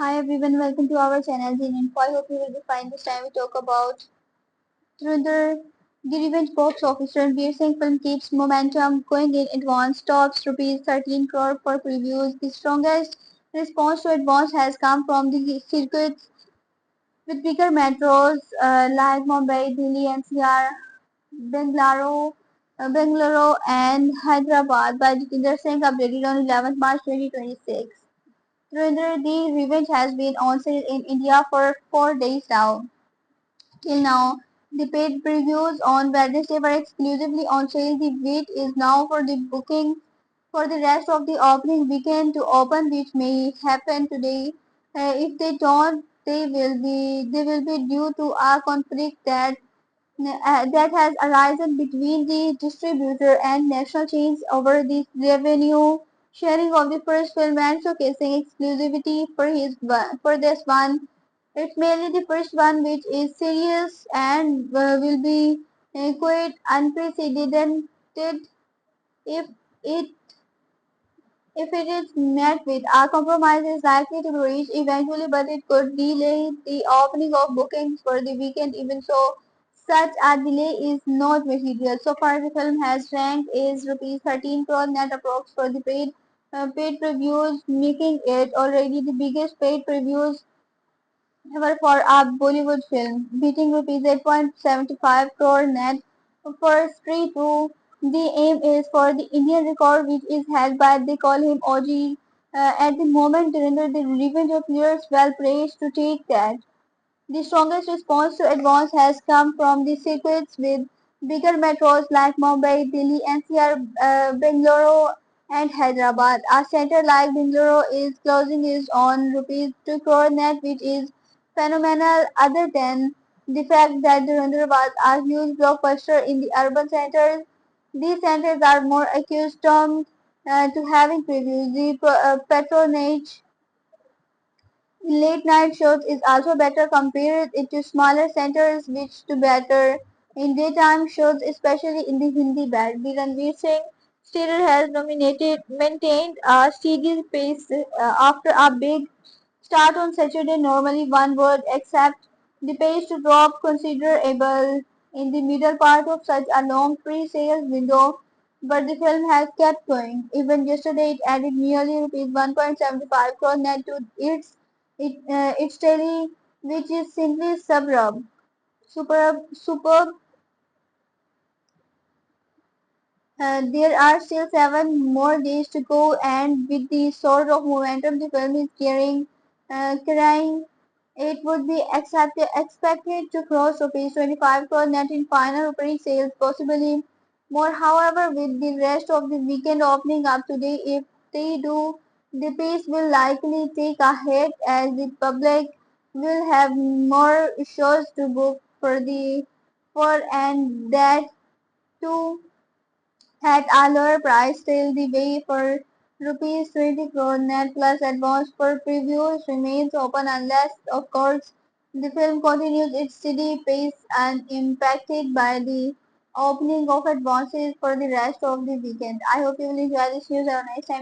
Hi everyone, welcome to our channel Zine Info. I hope you will be fine. This time we talk about Dhurandhar. The revenge box office Ranveer Singh film keeps momentum going in advance. Tops rupees 13 crore for previews. The strongest response to advance has come from the circuits with bigger metros like Mumbai, Delhi, NCR, Bangalore, Bangalore and Hyderabad by Jitendra Singh updated on 11th March 2026. Dhurandhar The Revenge has been on sale in India for 4 days now. Till now, the paid previews on Wednesday were exclusively on sale. The wait is now for the booking for the rest of the opening weekend to open, which may happen today. If they don't, they will be due to a conflict that has arisen between the distributor and national chains over the revenue sharing of the first film and showcasing exclusivity for this one. It's mainly the first one which is serious and will be quite unprecedented if it if it is met with a compromise is likely to be reached eventually, but it could delay the opening of bookings for the weekend. Even so, such a delay is not material. So far, the film has ranked is rupees 13 crore net approx for the paid previews, making it already the biggest paid previews ever for a Bollywood film, beating rupees 8.75 crore net for Stree 2. The aim is for the Indian record, which is held by they call him OG. At the moment, Dhurandhar, the revenge of years well praised to take that. The strongest response to advance has come from the circuits with bigger metros like Mumbai, Delhi, NCR, Bangalore, and Hyderabad. A center like Bangalore is closing is on rupees 2 crore net, which is phenomenal. Other than the fact that Dhurandhar was a huge blockbuster in the urban centers, these centers are more accustomed to having previews. The patronage late night shows is also better compared it to smaller centers which do better in daytime shows, especially in the Hindi belt. The Ranveer Singh theatre has maintained a steady pace after a big start on Saturday. Normally one would accept the pace to drop considerable in the middle part of such a long pre-sales window, but the film has kept going. Even yesterday, it added nearly rupees 1.75 crore net to its tally, which is simply superb. There are still 7 more days to go, and with the sort of momentum the film is carrying, it would be expected to cross rupees 25 crore net in final opening sales, possibly more. However, with the rest of the weekend opening up today, if they do, the pace will likely take a hit as the public will have more shows to book for and that too at a lower price. Still, the way for rupees 20 crore net plus advance for previews remains open unless, of course, the film continues its steady pace unimpacted by the opening of advances for the rest of the weekend. I hope you will enjoy this news. Have a nice time.